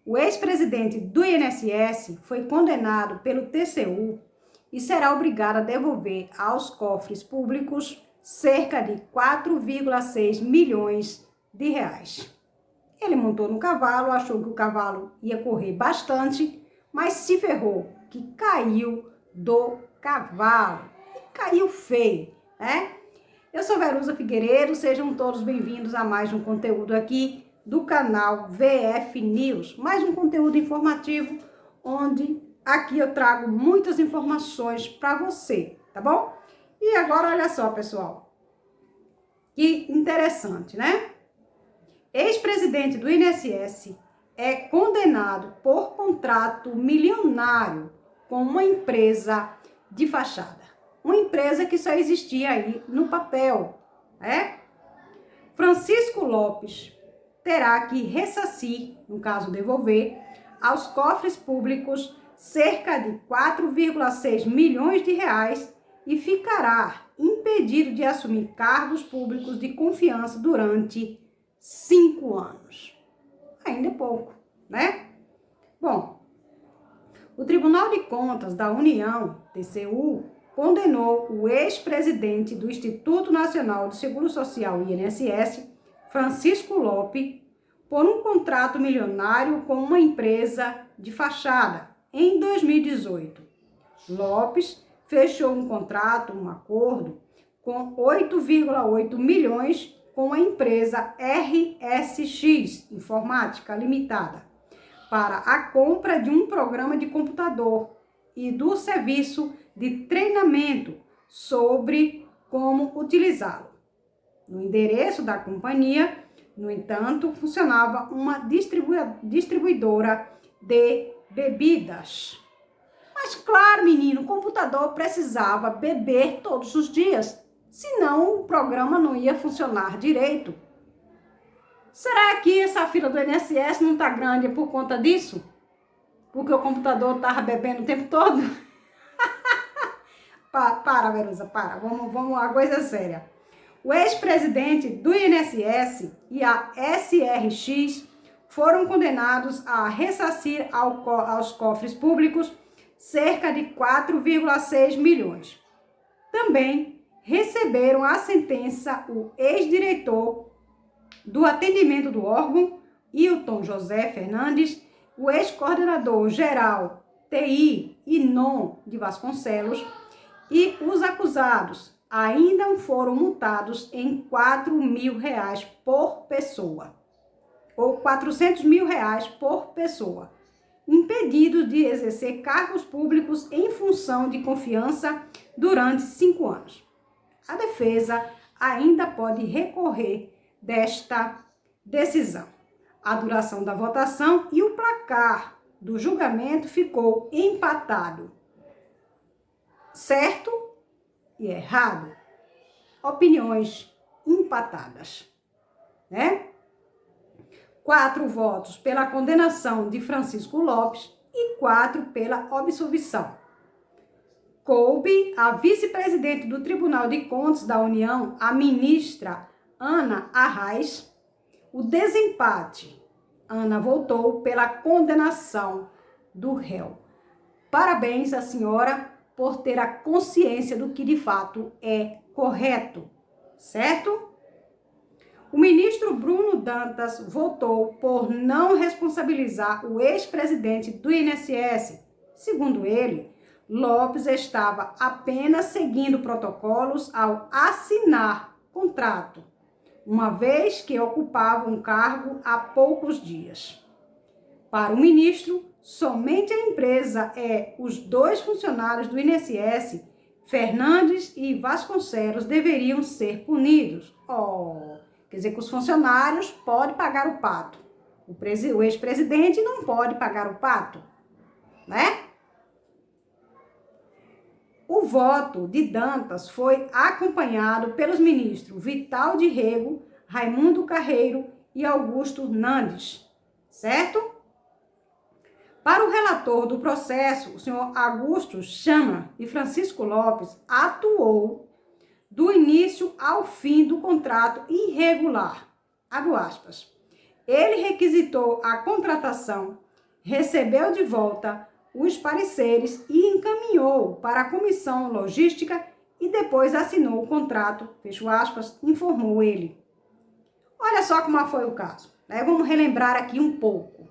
O ex-presidente do INSS foi condenado pelo TCU e será obrigado a devolver aos cofres públicos cerca de 4,6 milhões de reais. Ele montou no cavalo, achou que o cavalo ia correr bastante, mas se ferrou, que caiu do cavalo. E caiu feio, né? Eu sou Verusa Figueiredo, sejam todos bem-vindos a mais um conteúdo aqui do canal VF News. Mais um conteúdo informativo, onde aqui eu trago muitas informações para você, tá bom? E agora, olha só, pessoal, que interessante, né? Ex-presidente do INSS é condenado por contrato milionário com uma empresa de fachada. Uma empresa que só existia aí no papel, né? Francisco Lopes terá que ressarcir, no caso devolver, aos cofres públicos cerca de 4,6 milhões de reais e ficará impedido de assumir cargos públicos de confiança durante 5 anos. Ainda é pouco, né? Bom, o Tribunal de Contas da União, TCU, condenou o ex-presidente do Instituto Nacional de Seguro Social, INSS, Francisco Lopes, por um contrato milionário com uma empresa de fachada em 2018. Lopes fechou um contrato, um acordo, com 8,8 milhões com a empresa RSX Informática Limitada para a compra de um programa de computador e do serviço de treinamento sobre como utilizá-lo. No endereço da companhia, no entanto, funcionava uma distribuidora de bebidas. Mas claro, menino, o computador precisava beber todos os dias, senão o programa não ia funcionar direito. Será que essa fila do INSS não está grande por conta disso? Porque o computador estava bebendo o tempo todo? Para, Verusa, para. Vamos, a coisa é séria. O ex-presidente do INSS e a SRX foram condenados a ressarcir aos cofres públicos cerca de 4,6 milhões. Também receberam a sentença o ex-diretor do atendimento do órgão, Hilton José Fernandes, o ex-coordenador geral TI e NOM de Vasconcelos, e os acusados ainda foram multados em 4 mil reais por pessoa, ou 400 mil reais por pessoa, impedidos de exercer cargos públicos em função de confiança durante 5 anos. A defesa ainda pode recorrer desta decisão. A duração da votação e o placar do julgamento ficou empatado. Certo e errado. Opiniões empatadas, né? 4 votos pela condenação de Francisco Lopes e 4 pela absolvição. Coube a vice-presidente do Tribunal de Contas da União, a ministra Ana Arraes, o desempate. Ana votou pela condenação do réu. Parabéns à senhora por ter a consciência do que de fato é correto, certo? O ministro Bruno Dantas votou por não responsabilizar o ex-presidente do INSS. Segundo ele, Lopes estava apenas seguindo protocolos ao assinar contrato, uma vez que ocupava um cargo há poucos dias. Para o ministro, somente a empresa os 2 funcionários do INSS, Fernandes e Vasconcelos, deveriam ser punidos. Quer dizer que os funcionários podem pagar o pato. O ex-presidente não pode pagar o pato, né? O voto de Dantas foi acompanhado pelos ministros Vital de Rego, Raimundo Carreiro e Augusto Nandes, certo? Para o relator do processo, o senhor Augusto Chama e Francisco Lopes atuou do início ao fim do contrato irregular. Abre aspas. Ele requisitou a contratação recebeu de volta os pareceres e encaminhou para a comissão logística e depois assinou o contrato, fecho aspas, informou ele. Olha só como foi o caso, né? Vamos relembrar aqui um pouco.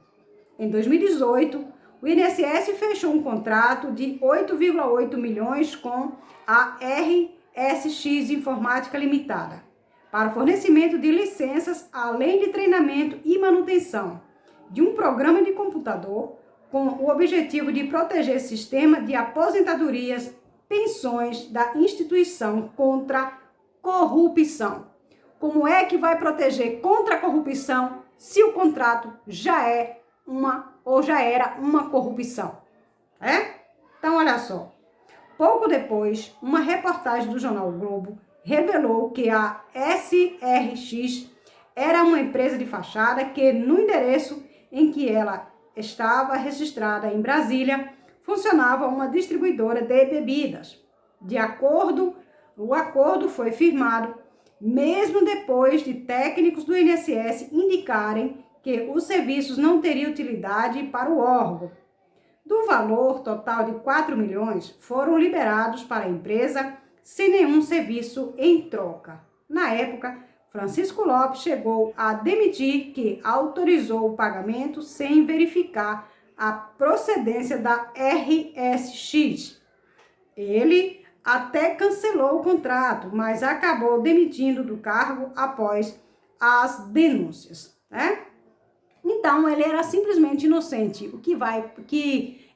Em 2018, o INSS fechou um contrato de 8,8 milhões com a RSX Informática Limitada para fornecimento de licenças, além de treinamento e manutenção de um programa de computador com o objetivo de proteger o sistema de aposentadorias, pensões da instituição contra corrupção. Como é que vai proteger contra a corrupção se o contrato já era uma corrupção? Então, olha só. Pouco depois, uma reportagem do jornal Globo revelou que a SRX era uma empresa de fachada que, no endereço em que ela estava registrada em Brasília, funcionava uma distribuidora de bebidas. O acordo foi firmado mesmo depois de técnicos do INSS indicarem que os serviços não teriam utilidade para o órgão. Do valor total de 4 milhões, foram liberados para a empresa sem nenhum serviço em troca. Na época, Francisco Lopes chegou a admitir que autorizou o pagamento sem verificar a procedência da RSX. Ele até cancelou o contrato, mas acabou demitindo do cargo após as denúncias, né? Então, ele era simplesmente inocente. O que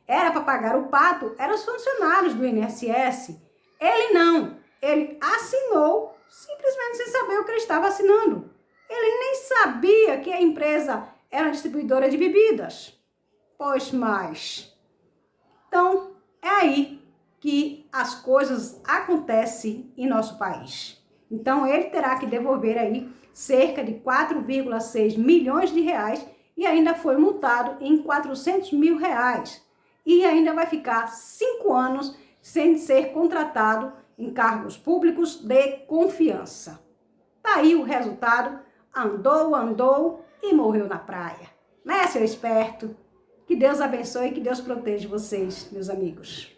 era para pagar o pato eram os funcionários do INSS. Ele não. Ele assinou simplesmente sem saber o que ele estava assinando. Ele nem sabia que a empresa era distribuidora de bebidas. Pois mais. Então, é aí que as coisas acontecem em nosso país. Então, ele terá que devolver aí cerca de 4,6 milhões de reais e ainda foi multado em 400 mil reais. E ainda vai ficar 5 anos sem ser contratado em cargos públicos de confiança. Tá aí o resultado. Andou e morreu na praia. Né, seu esperto? Que Deus abençoe e que Deus proteja vocês, meus amigos.